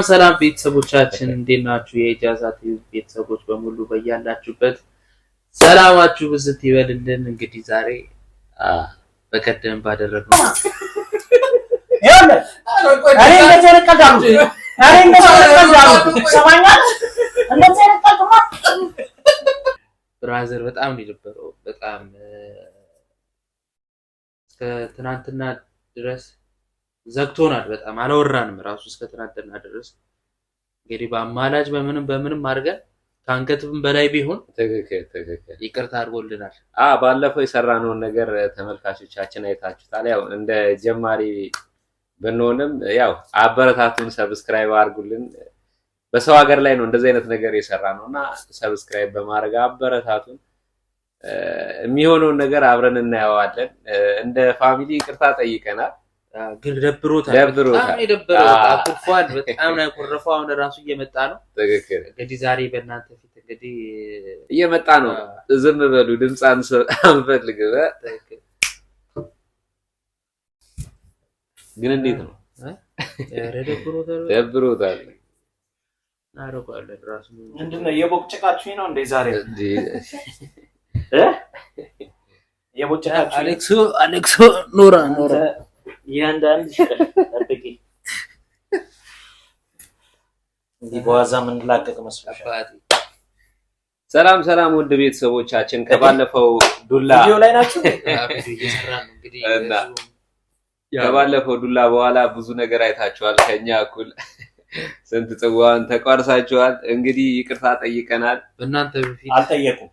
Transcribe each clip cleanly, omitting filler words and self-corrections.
ሰላም ቤተሰቦቻችን እንዴት ናችሁ? የኢጃዛ ቲቪ ቤተሰቦች በሙሉ በያላችሁበት ሰላማችሁ ብዝት ይበልልን። እንግዲህ ዛሬ በቀደም ባደረግነው ብራዘር በጣም ነው በጣም እስከ ትናንትና ድረስ ዘግቶናል። በጣም አላወራንም ራሱ እስከ ትናንትና ድረስ። እንግዲህ በአማላጅ በምንም አድርገን ካንገትም በላይ ቢሆን ትክክል ይቅርታ አድርጎልናል። ባለፈው የሰራነውን ነገር ተመልካቾቻችን አይታችሁታል። ያው እንደ ጀማሪ ብንሆንም ያው አበረታቱን፣ ሰብስክራይብ አድርጉልን። በሰው ሀገር ላይ ነው እንደዚህ አይነት ነገር የሰራነውና ሰብስክራይብ በማድረግ አበረታቱን። የሚሆነውን ነገር አብረን እናየዋለን። እንደ ፋሚሊ ይቅርታ ጠይቀናል። ግን ደብሮታል። አኩርፏል። በጣም ነው ያኮረፈው። አሁን ራሱ እየመጣ ነው። ትክክል። እንግዲህ ዛሬ በእናንተ ፊት እንግዲህ እየመጣ ነው። ዝም በሉ፣ ድምጽ አንፈልግም። ግን እንዴት ነው? ደብሮታል። አረጋለ ራሱ ምንድነው የቦጭቃችሁኝ ነው እንዴ ዛሬ? የቦጭቃችሁ አሌክሶ ኖራ ያንዳንድ አጥቂ እንዲህ በዋዛ ምን ላቀቅ መስሎሻል? ሰላም ውድ ቤተሰቦቻችን፣ ከባለፈው ዱላ ቪዲዮ ላይ ናችሁ። እንግዲህ ከባለፈው ዱላ በኋላ ብዙ ነገር አይታችኋል። ከኛ እኩል ስንት ጽዋን ተቋርሳችኋል። እንግዲህ ይቅርታ ጠይቀናል። በእናንተ በፊት አልጠየቁም።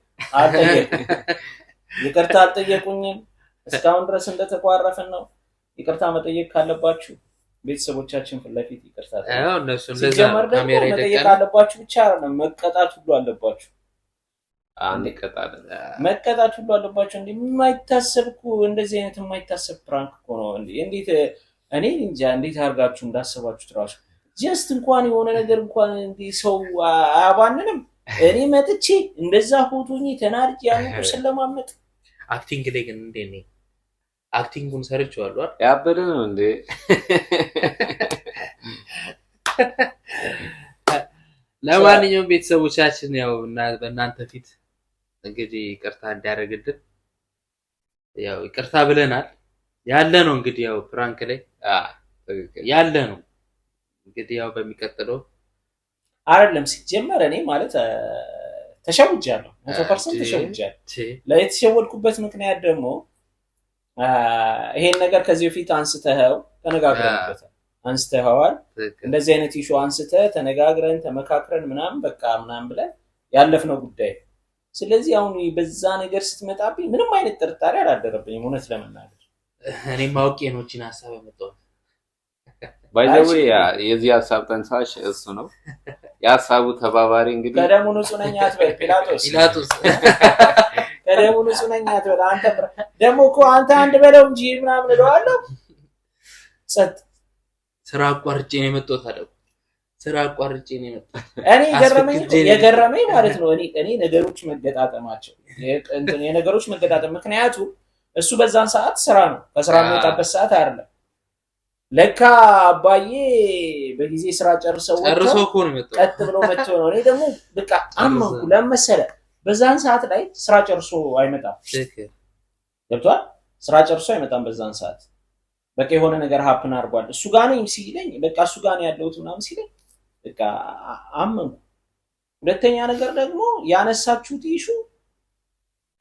ይቅርታ አልጠየቁኝም። እስካሁን ድረስ እንደተቋረፈን ነው። ይቅርታ መጠየቅ ካለባችሁ ቤተሰቦቻችን ፊት ለፊት ይቅርታ እነሱ እንደዛ ካሜራ መጠየቅ ካለባችሁ ብቻ ነው። መቀጣት ሁሉ አለባችሁ። መቀጣት ሁሉ አለባችሁ። እንዴ የማይታሰብኩ እንደዚህ አይነት የማይታሰብ ፕራንክ እኮ ነው። እንዴት እኔ እንጃ እንዴት አድርጋችሁ እንዳሰባችሁት ራሱ ጀስት እንኳን የሆነ ነገር እንኳን እንዴ ሰው አያባንንም። እኔ መጥቼ እንደዛ ሆቶኝ ተናርጅ ያንኩ ስለማመጥ አክቲንግ ላይ ግን እንዴ ነው አክቲንጉን ሰርቼዋለሁ አይደል? ያበደ ነው እንዴ? ለማንኛውም ቤተሰቦቻችን ያው በእናንተ ፊት እንግዲህ ይቅርታ እንዲያደርግልን ያው ይቅርታ ብለናል። ያለ ነው እንግዲህ ያው ፍራንክ ላይ ያለ ነው እንግዲህ ያው በሚቀጥለው አይደለም ሲጀመር እኔ ማለት ተሸውጃለሁ። 100% ተሸውጃለሁ። ለየተሸወድኩበት ምክንያት ደግሞ ይሄን ነገር ከዚህ በፊት አንስተኸው ተነጋግረንበታል። አንስተኸዋል። እንደዚህ አይነት ኢሹ አንስተህ ተነጋግረን ተመካክረን ምናምን በቃ ምናምን ብለን ያለፍነው ጉዳይ። ስለዚህ አሁን በዛ ነገር ስትመጣብኝ ምንም አይነት ጥርጣሬ አላደረብኝም እውነት ለመናገር። እኔም ማውቄ ነው እቺን ሐሳብ ያመጣው። ባይዘው የዚህ ሐሳብ ጠንሳሽ እሱ ነው። የሐሳቡ ተባባሪ እንግዲህ ከደሙ ንጹህ ነኝ አትበል ጲላጦስ ከደሙ ንጹህ ነኝ አትበል። አንተ ደግሞ እኮ አንተ አንድ በለው እንጂ ምናምን እለዋለሁ። ጸጥ ስራ አቋርጬ ነው የመጣሁት አለ። ስራ አቋርጬ ነው የመጣሁት። እኔ የገረመኝ ማለት ነው እኔ ነገሮች መገጣጠማቸው የነገሮች መገጣጠም ምክንያቱ እሱ በዛን ሰዓት ስራ ነው ከስራ የሚወጣበት ሰዓት አይደለም። ለካ አባዬ በጊዜ ስራ ጨርሶ እኮ ነው የመጣው። ቀጥ ብሎ መጥቶ ነው። እኔ ደግሞ በቃ አመንኩ። ለመሰለ በዛን ሰዓት ላይ ስራ ጨርሶ አይመጣም። ገብቷል? ስራ ጨርሶ አይመጣም በዛን ሰዓት። በቃ የሆነ ነገር ሀፕን አድርጓል። እሱ ጋር ነኝ ሲለኝ በቃ እሱ ጋር ነው ያለሁት ምናምን ሲለኝ በቃ አመንኩ። ሁለተኛ ነገር ደግሞ ያነሳችሁት ኢሹ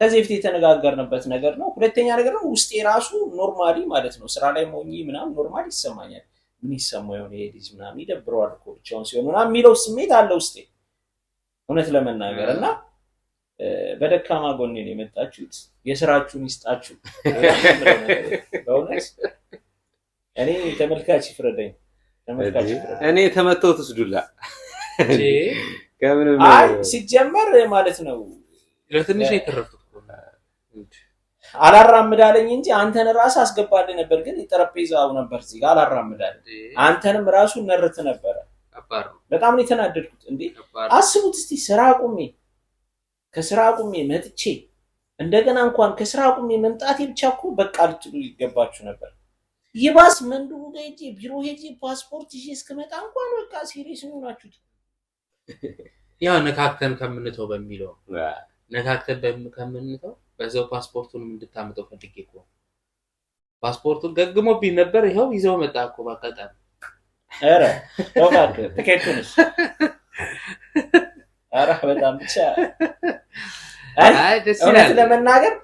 ከዚህ በፊት የተነጋገርንበት ነገር ነው። ሁለተኛ ነገር ደግሞ ውስጤ ራሱ ኖርማሊ ማለት ነው ስራ ላይ ሞኝ ምናምን ኖርማሊ ይሰማኛል። ምን ይሰማው ይሆን ይሄ ልጅ ምናምን ይደብረዋል እኮ ብቻውን ሲሆን ምናምን የሚለው ስሜት አለ ውስጤ እውነት ለመናገር እና በደካማ ጎኔ ነው የመጣችሁት። የስራችሁን ይስጣችሁ በእውነት። እኔ ተመልካች ይፍረደኝ። እኔ ተመተውትስ ዱላ ከምንም ሲጀመር ማለት ነው ለትንሽ የተረፈው አላራምዳለኝ እንጂ አንተን ራስ አስገባልኝ ነበር። ግን ጠረጴዛው ነበር እዚህ ጋር አላራምዳለኝ። አንተንም ራሱ ነርት ነበር። በጣም ነው የተናደድኩት። እንዴ አስቡት እስቲ ከስራ አቁሜ መጥቼ እንደገና እንኳን ከስራ አቁሜ መምጣቴ ብቻ እኮ በቃ ልትሉ ይገባችሁ ነበር። ይባስ መንዱሩ ጋር ሄጄ ቢሮ ሄጄ ፓስፖርት ይዤ እስከመጣ እንኳን በቃ ሲሪየስ ነው ናችሁት። ያው ነካክተን ከምንተው በሚለው ነካክተን ከምንተው በዛው ፓስፖርቱንም እንድታመጣው ፈልጌ እኮ ፓስፖርቱን ገግሞብኝ ነበር። ይኸው ይዘው መጣ እኮ ባቃጣም። ኧረ ተውካክ ትኬቱንስ ኧረ በጣም ብቻ አይ ደስ ይላል ለመናገር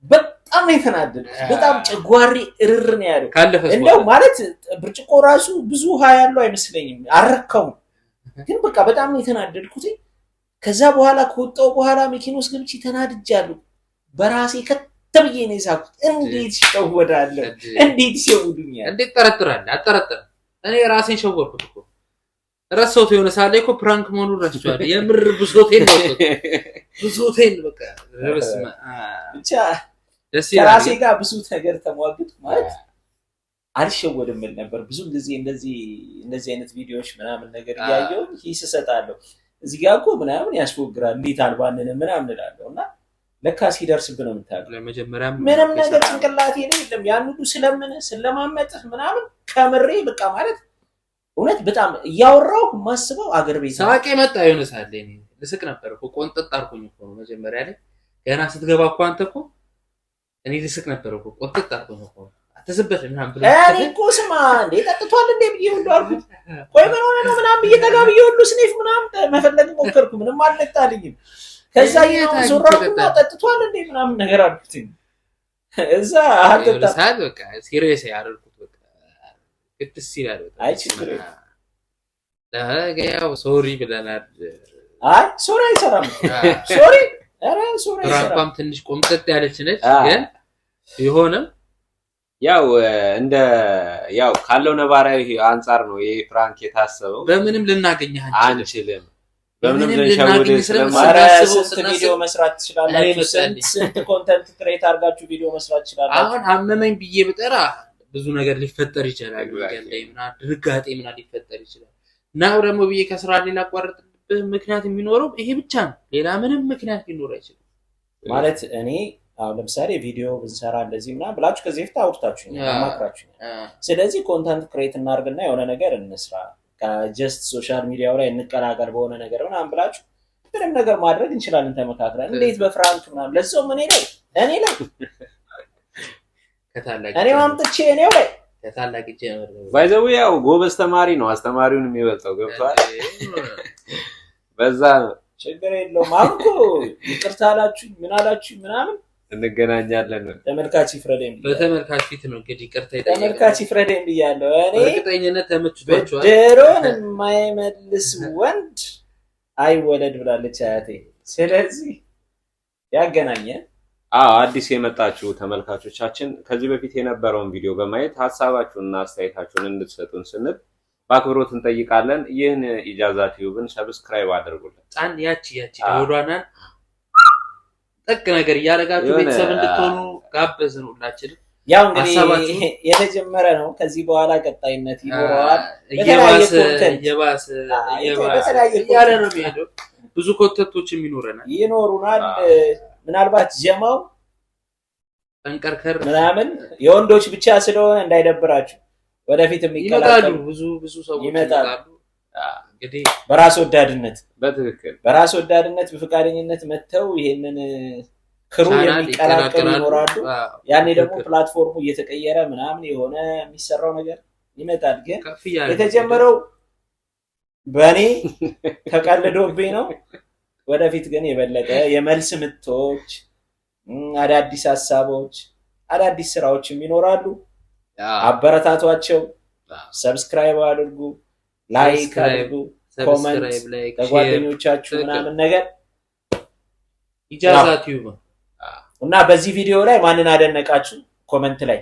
በጣም የተናደድኩት በጣም ጨጓሬ እርር ነው ያለው። እንደው ማለት ብርጭቆ ራሱ ብዙ ውሃ ያለው አይመስለኝም አረካው። ግን በቃ በጣም ነው የተናደድኩት። ከዛ በኋላ ከወጣው በኋላ መኪናውስ ገብቼ ተናድጃለሁ። በራሴ ከተብዬ ነው የሳኩት። እንዴት ሸወዳለሁ? እንዴት ሸውዱኛል? እንዴት ጠረጥራለህ? አጠረጥር እኔ ራሴን ሸወርኩት እኮ ረሳሁት። የሆነ ሰዓት ላይ እኮ ፕራንክ መሆኑን ረስቻለሁ። የምር ብሶቴን ነው ብሶቴን በቃ ረስማ ብቻ ደስ ይላል። ራሴ ጋር ብዙ ነገር ተሟግጥ ማለት አልሸወድም ነበር። ብዙ ጊዜ እንደዚህ አይነት ቪዲዮዎች ምናምን ነገር ያያየው ሂስ ሰጣለሁ። እዚህ ጋር እኮ ምናምን ያስወግራል እንዴት አልባነን ምናምን እላለሁና ለካ ሲደርስብህ ነው የምታውቀው። ለመጀመሪያ ምንም ነገር ጭንቅላቴ ላይ የለም። ያን ሁሉ ስለማመጥህ ምናምን ከምሬ በቃ ማለት እውነት በጣም እያወራሁ ማስበው አገር ቤት ሳቄ መጣ። የሆነ ሰዓት ላይ ልስቅ ነበር እኮ ቆንጠጥ አልኩኝ እኮ መጀመሪያ ላይ ገና ስትገባ እኮ አንተ እኮ እኔ ልስቅ ነበር እኮ ቆንጠጥ አልኩኝ እኮ አትዝበት ምናምን ብለህ እኔ እኮ ስማ እንዴ ጠጥቷል እንዴ ብዬ ሁሉ አልኩት። ቆይ ምን ሆነ ነው ምናምን ብዬ ጠጋ ብዬ ሁሉ ስኔፍ ምናምን መፈለግ ሞከርኩ። ምንም አልመጣልኝም። ከዛ ይሄው ዞራኩና ጠጥቷል እንዴ ምናምን ነገር አልኩት። እዛ አጥጣ ሳድ በቃ ሲሪየስ ያደርኩት በቃ ግጥስ ይላል። አይ ችግር ያው ሶሪ ብለናል። አይ ሶሪ አይሰራም። ሶሪ ኧረ ሶሪ አይሰራም። ራምፓም ትንሽ ቆምጠጥ ያለች ነች ግን ይሆንም ያው ካለው ነባራዊ አንፃር ነው ይሄ ፕራንክ የታሰበው። በምንም ልናገኝህ አንችልም። በምንም ልንሸውድ ስለማስበው ቪዲዮ መስራት ትችላላችሁ። ስንት ኮንተንት ክሬት አድርጋችሁ ቪዲዮ መስራት ትችላላችሁ። አሁን አመመኝ ብዬ ብጠራ ብዙ ነገር ሊፈጠር ይችላል። ገለይና ድርጋጤ ምና ሊፈጠር ይችላል። ናው ደግሞ ብዬ ከስራ ሌላ አቋርጥብህ ምክንያት የሚኖረው ይሄ ብቻ ነው። ሌላ ምንም ምክንያት ሊኖር አይችልም። ማለት እኔ አሁን ለምሳሌ ቪዲዮ ብንሰራ እንደዚህ ምናምን ብላችሁ ከዚህ በፊት አውርታችሁኛል፣ አማክራችሁኛል። ስለዚህ ኮንተንት ክሬት እናርግና የሆነ ነገር እንስራ፣ ጀስት ሶሻል ሚዲያው ላይ እንቀላቀል በሆነ ነገር ምናምን ብላችሁ ምንም ነገር ማድረግ እንችላለን ተመካክረን። እንዴት በፍራንክ ምናምን ለዛው እኔ ላይ እኔ ማምጥቼ እኔው ላይ ከታላቅ ጀመረ ባይዘው ያው ጎበዝ ተማሪ ነው አስተማሪውን የሚበልጠው ገብቷል። በዛ ችግር የለውም። አልኩ ይቅርታ አላችሁ ምን አላችሁ ምናምን እንገናኛለን። ተመልካች ይፍረደኝ በተመልካች ፊት ነው እንግዲህ ይቅርታ ይጠይቃል። ተመልካች ይፍረደኝ ብያለሁ። እኔ እርግጠኝነት ተመችቷቸዋል። ድሮን የማይመልስ ወንድ አይወለድ ብላለች አያቴ። ስለዚህ ያገናኘን አዲስ የመጣችሁ ተመልካቾቻችን ከዚህ በፊት የነበረውን ቪዲዮ በማየት ሐሳባችሁንና አስተያየታችሁን እንድትሰጡን ስንል በአክብሮት እንጠይቃለን። ይህን ኢጃዛ ቲዩብን ሰብስክራይብ አድርጉልን። ጻን ያቺ ደውሏናል ጠቅ ነገር እያደረጋችሁ ቤተሰብ እንድትሆኑ ጋበዝን ሁላችንም። ያው እንግዲህ የተጀመረ ነው። ከዚህ በኋላ ቀጣይነት ይኖረዋል። የባሰ ያለ ነው የሚሄደው። ብዙ ኮንተንቶችም ይኖሩናል። ምናልባት ጀማው ጠንቀርከር ምናምን የወንዶች ብቻ ስለሆነ እንዳይደብራችሁ ወደፊት የሚቀላቀሉ ብዙ ሰዎች ይመጣሉ። እንግዲህ በራስ ወዳድነት በትክክል በራስ ወዳድነት በፈቃደኝነት መተው ይሄንን ክሩ የሚቀላቀሉ ይኖራሉ። ያኔ ደግሞ ፕላትፎርሙ እየተቀየረ ምናምን የሆነ የሚሰራው ነገር ይመጣል። ግን የተጀመረው በእኔ ተቀልዶብኝ ነው። ወደፊት ግን የበለጠ የመልስ ምቶች፣ አዳዲስ ሀሳቦች፣ አዳዲስ ስራዎችም ይኖራሉ። አበረታቷቸው። ሰብስክራይብ አድርጉ፣ ላይክ አድርጉ፣ ኮሜንት ለጓደኞቻችሁ ምናምን ነገር ኢጃዛ ቲዩብ እና በዚህ ቪዲዮ ላይ ማንን አደነቃችሁ? ኮሜንት ላይ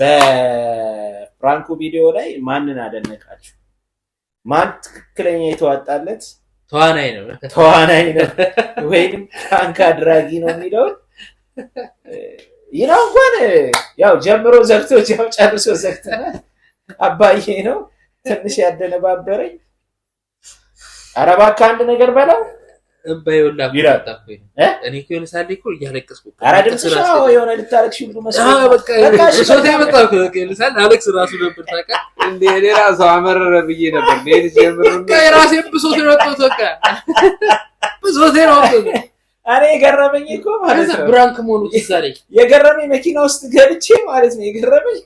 በፍራንኩ ቪዲዮ ላይ ማንን አደነቃችሁ? ማን ትክክለኛ የተዋጣለት ተዋናይ ነው ወይም ፍራንክ አድራጊ ነው የሚለው ይሄን እንኳን ያው ጀምሮ ዘግቶ ጨርሶ ዘግተናል። አባዬ ነው ትንሽ ያደነባበረኝ። ኧረ እባክህ አንድ ነገር በለው እምባይውላ ይላል። ቆጣጣኩኝ እኔ እኮ የሆነ ሰዓት ላይ እኮ እያለቀስኩ ኧረ ድምፅሽ የሆነ ልታለቅሽ ሁሉ መስሎኝ በቃ ሶቴ መጣኩ ለምሳሌ አለቅስ ራሱ ነበር ታውቃለህ እንዴ እኔ ራሱ አመረረ ብዬ ነበር ሌት ጀምሮ በቃ የራሴን ብሶት ነው የወጣሁት በቃ ብሶቴ ነው የወጣሁት እኔ የገረመኝ እኮ ማለት ነው ብራንክ መሆኑ ትዝ አለኝ የገረመኝ መኪና ውስጥ ገብቼ ማለት ነው የገረመኝ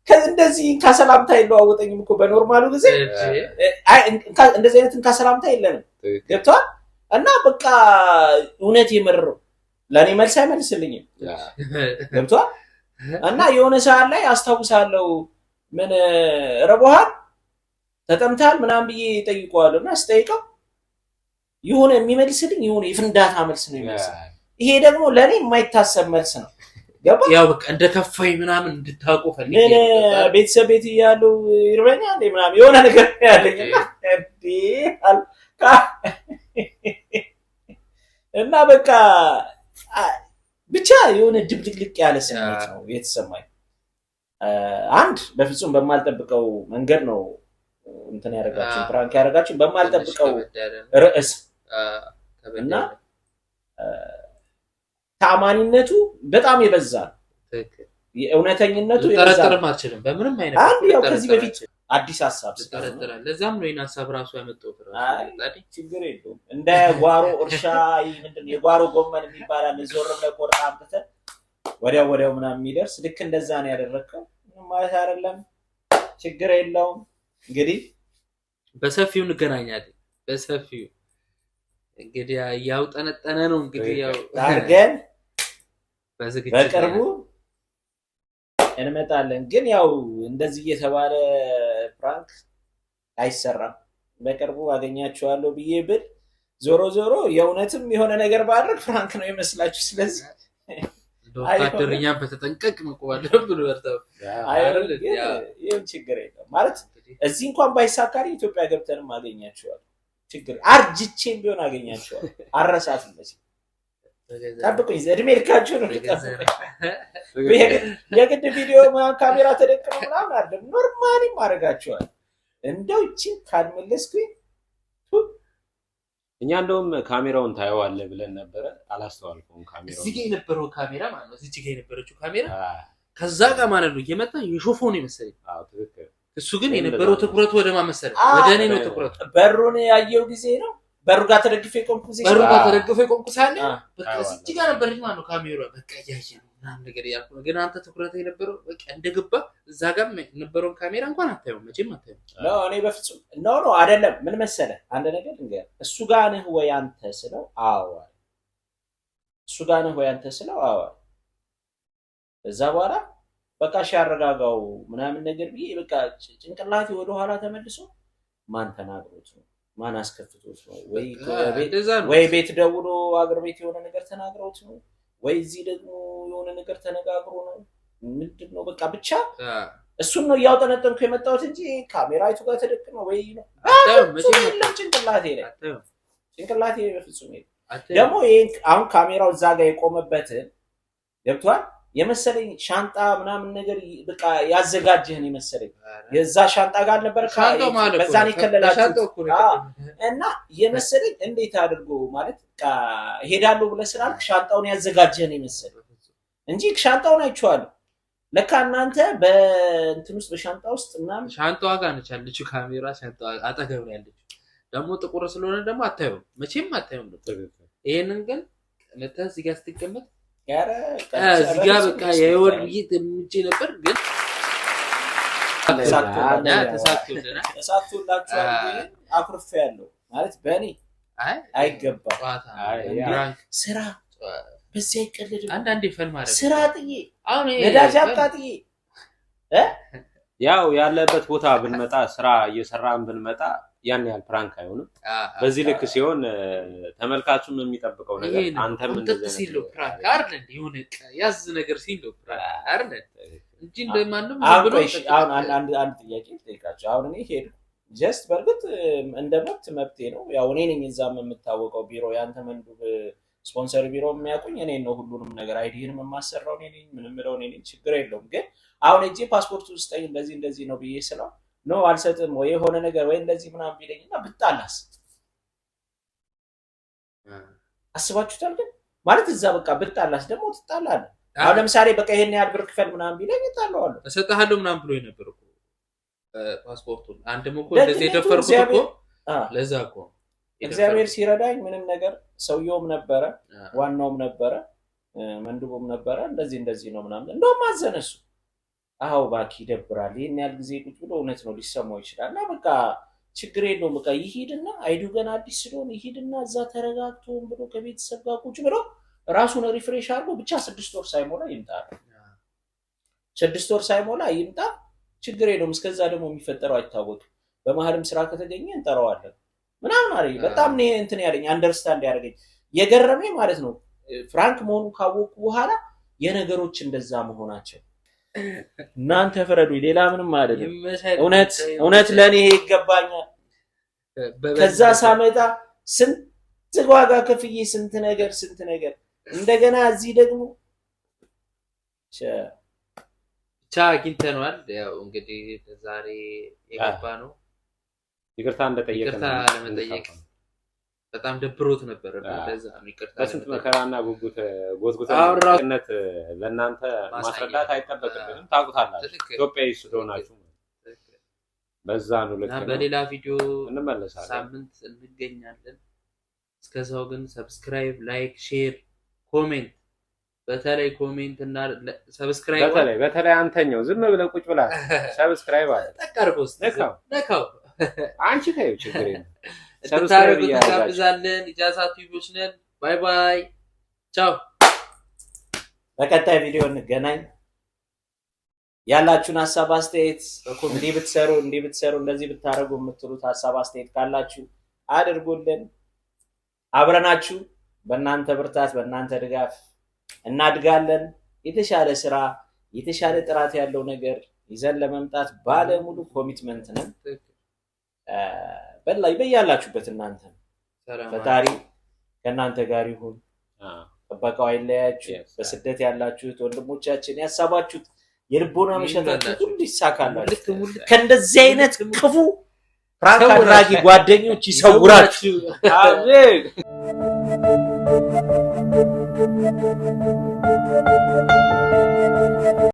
እንደዚህ ከሰላምታ ይለዋወጠኝም እኮ በኖርማሉ ጊዜ እንደዚህ አይነት ከሰላምታ የለንም ገብቷል እና በቃ እውነት የመረረው ለኔ መልስ አይመልስልኝም ገብቷል እና የሆነ ሰዓት ላይ አስታውሳለሁ ምን ረቦሃል ተጠምታል ምናምን ብዬ ጠይቀዋለሁ እና ስጠይቀው የሆነ የሚመልስልኝ የሆነ የፍንዳታ መልስ ነው የሚመስለው ይሄ ደግሞ ለኔ የማይታሰብ መልስ ነው ገባ ያው በቃ እንደከፋኝ ምናምን እንድታውቁ ፈልጌ ምን ቤተሰብ ቤት እያለሁ ይርበኛል ምናምን የሆነ ነገር ያለኝና እና በቃ ብቻ የሆነ ድብልቅልቅ ያለ ስሜት ነው የተሰማኝ አንድ በፍጹም በማልጠብቀው መንገድ ነው እንትን ያደረጋችሁ ፍራንክ ያደረጋችሁ በማልጠብቀው ርዕስ እና ታማኒነቱ በጣም የበዛ የእውነተኝነቱ ተጠረጥርም አልችልም በምንም አይነት አንድ ያው ከዚህ በፊት አዲስ ሐሳብ ተጠረጥራል ለዛም ነው ይሄን ሐሳብ ራሱ ያመጣው ችግር የለውም እንደ ጓሮ እርሻ ምንድን የጓሮ ጎመን የሚባላል ዞር ብለህ ቆርጣ አምጥተህ ወዲያው ምናምን የሚደርስ ልክ እንደዛ ነው ያደረከው ማለት አይደለም ችግር የለውም እንግዲህ በሰፊው እንገናኛለን በሰፊው እንግዲህ ያው ጠነጠነ ነው እንግዲህ ያው አርገን በቅርቡ እንመጣለን ግን ያው እንደዚህ እየተባለ ፕራንክ አይሰራም በቅርቡ አገኛችኋለሁ ብዬ ብል ዞሮ የእውነትም የሆነ ነገር ባድርግ ፍራንክ ነው ይመስላችሁ ስለዚህ ዶክተርኛ በተጠንቀቅ መቆባለ ብሎ ወርታው ይሄን ችግር የለም ማለት እዚህ እንኳን ባይሳካሪ ኢትዮጵያ ገብተንም አገኛችኋለሁ ችግር አርጅቼም ቢሆን አገኛችኋለሁ አረሳት እንደዚህ ታብቁኝ እድሜ ልካችሁ ነው የግድ ቪዲዮ ካሜራ ተደቅኖ ምናምን አይደለም ኖርማሊ ማድረጋችኋል እንደው እቺን ካልመለስኩኝ እኛ እንደውም ካሜራውን ታየዋለህ ብለን ነበረ አላስተዋልኩም ካሜራው እዚህ ጋር የነበረው ካሜራ ማለት ነው እዚህ ጋር የነበረችው ካሜራ ከዛ ጋር ማለት ነው እየመጣ የሾፎ ነው መሰለኝ አዎ ትክክል እሱ ግን የነበረው ትኩረቱ ወደ ማመሰል ወደ እኔ ነው ትኩረቱ በሩን ያየው ጊዜ ነው በሩ ጋር ተደግፈ የቆምኩ ጊዜ በሩ ጋር ተደግፈ የቆምኩ ሳለ በቃ እዚህ ጋር ነበር ማለት ነው ካሜራው በቃ ያያየ ምናምን ነገር ያልኩ ግን አንተ ትኩረት የነበረው በቃ እንደገባ እዛ ጋር የነበረውን ካሜራ እንኳን አታየውም መቼም አታየውም ነው እኔ በፍጹም ነው አይደለም ምን መሰለህ አንድ ነገር እንገር እሱ ጋር ነህ ወይ አንተ ስለው አዎ እሱ ጋር ነህ ወይ አንተ ስለው አዎ እዛ በኋላ በቃ ያረጋጋው ምናምን ነገር ብዬ በቃ ጭንቅላቴ ወደ ኋላ ተመልሶ ማን ተናግሮት ነው ማን አስከፍቶት ነው ወይ ቤት ደውሎ አገር ቤት የሆነ ነገር ተናግሮት ነው ወይ እዚህ ደግሞ የሆነ ነገር ተነጋግሮ ነው ምንድነው በቃ ብቻ እሱን ነው ያውጠነጠንኩ የመጣሁት እንጂ ካሜራይቱ ጋር ተደቅኖ ወይ ነው ጭንቅላቴ በፍጹም ደግሞ አሁን ካሜራው እዛ ጋር የቆመበትን ገብቷል የመሰለኝ ሻንጣ ምናምን ነገር በቃ ያዘጋጀህን የመሰለኝ የዛ ሻንጣ ጋር ነበር በዛን ይከለላችሁ እና የመሰለኝ እንዴት አድርጎ ማለት ሄዳለሁ ብለህ ስላልክ ሻንጣውን ያዘጋጀህን የመሰለኝ እንጂ ሻንጣውን አይቼዋለሁ ለካ እናንተ በእንትን ውስጥ በሻንጣ ውስጥ ምናምን ሻንጣዋ ጋር ነች ያለችው ካሜራ ሻንጣዋ አጠገብ ነው ያለችው ደግሞ ጥቁር ስለሆነ ደግሞ አታየውም መቼም አታየውም ይሄንን ግን ለታ እዚህ ጋር ስትቀመጥ ያረ እዚህ ጋር በቃ የወር ይት ምንጭ ነበር ግን ተሳክቶላችኋል አኩርፍ ያለው ማለት በእኔ አይገባም ስራ በዚህ አይቀልድም አንዳንዴ ፈል ማለት ስራ ጥዬ አሁን ነዳጅ አቃጥዬ ያው ያለበት ቦታ ብንመጣ ስራ እየሰራን ብንመጣ ያን ያህል ፕራንክ አይሆንም በዚህ ልክ ሲሆን ተመልካቹም የሚጠብቀው ነገር አንተም እንደዚህ ሲሉ ፕራንክ አይደል ይሁን ያዝ ነገር ሲሉ ፕራንክ አይደል እንጂ እንደማንም አሁን አንድ ጥያቄ ልጠይቃችሁ አሁን እኔ ሄድ ጀስት በርግጥ እንደ መብቴ ነው ያው እኔ ነኝ እዛም የምታወቀው ቢሮ ያንተ መንዱብ ስፖንሰር ቢሮ የሚያቁኝ እኔ ነው ሁሉንም ነገር አይዲንም የማሰራው እኔ ነኝ ምንም ነው እኔ ነኝ ችግር የለውም ግን አሁን እጄ ፓስፖርት ውስጥ እንደዚህ ነው ብዬ ስለው ነው አልሰጥም ወይ የሆነ ነገር ወይ እንደዚህ ምናምን ቢለኝና ብጣላስ አስባችሁታል? ግን ማለት እዛ በቃ ብጣላስ ደግሞ ትጣላለህ። አሁን ለምሳሌ በቃ ይሄን ያህል ብር ክፈል ምናምን ቢለኝ እጣለዋለሁ። እሰጥሃለሁ ምናምን ብሎ ነበር እኮ ፓስፖርቱን አንድም እኮ እንደዚህ የደፈርኩት እኮ ለዛ እኮ እግዚአብሔር ሲረዳኝ ምንም ነገር ሰውየውም ነበረ ዋናውም ነበረ መንዱቦም ነበረ እንደዚህ ነው ምናምን እንደውም አዘነ እሱ። አዎ እባክህ ይደብራል ይሄን ያህል ጊዜ ቁጭ ብሎ እውነት ነው ሊሰማው ይችላል እና በቃ ችግር የለውም በቃ ይሄድና አይዱ ገና አዲስ ስለሆነ ይሄድና እዛ ተረጋግቶ ብሎ ከቤተሰብ ጋር ቁጭ ብሎ ራሱን ሪፍሬሽ አድርጎ ብቻ 6 ወር ሳይሞላ ይምጣ። 6 ወር ሳይሞላ ይምጣ ችግር የለውም። እስከዛ ደግሞ የሚፈጠረው አይታወቅም። በመሀልም ስራ ከተገኘ እንጠራዋለን ምናምን አለኝ። በጣም ነው እንትን ያለኝ አንደርስታንድ ያደርገኝ የገረመኝ ማለት ነው። ፍራንክ መሆኑን ካወቁ በኋላ የነገሮች እንደዛ መሆናቸው እናንተ ፍረዱ። ሌላ ምንም አይደለም። እውነት ለኔ ይገባኛል። ከዛ ሳመጣ ስንት ዋጋ ከፍዬ ስንት ነገር እንደገና እዚህ ደግሞ ብቻ አግኝተነዋል። ያው እንግዲህ ዛሬ የገባ ነው ይቅርታ ለመጠየቅ በጣም ደብሮት ነበር። እንደዛ ነው ይቅርታ በስንት መከራና ጎትጉተነት ለእናንተ ማስረዳት አይጠበቅብንም። ታውቁታላችሁ ኢትዮጵያዊ ስለሆናችሁ በዛ ነው። በሌላ ቪዲዮ እንመለሳለን። ሳምንት እንገኛለን። እስከዛው ግን ሰብስክራይብ፣ ላይክ፣ ሼር፣ ኮሜንት በተለይ ኮሜንት እና ሰብስክራይብ በተለይ አንተኛው ዝም ብለህ ቁጭ ብላ ሰብስክራይብ አለ ተቀርቦስ ነካው አንቺ ታዩ ችግር የለም። ሰብስክራይብ እንጋብዛለን። ኢጃዛ ቲቪዎች ነን። ባይ ባይ ቻው። በቀጣይ ቪዲዮ እንገናኝ። ያላችሁን ሐሳብ አስተያየት እንዲህ ብትሰሩ እንደዚህ ብታረጉ የምትሉት ሐሳብ አስተያየት ካላችሁ አድርጉልን። አብረናችሁ በእናንተ ብርታት በእናንተ ድጋፍ እናድጋለን። የተሻለ ስራ የተሻለ ጥራት ያለው ነገር ይዘን ለመምጣት ባለሙሉ ኮሚትመንት ነን። በያላችሁበት እናንተ ፈጣሪ ከእናንተ ጋር ይሁን። ጥበቃው አይለያችሁ። በስደት ያላችሁት ወንድሞቻችን ያሳባችሁት የልቦና መሻታችሁ ሁሉ ይሳካላችሁ። ከእንደዚህ አይነት ክፉ ፍራንክ አድራጊ ጓደኞች ይሰውራችሁ። አሜን።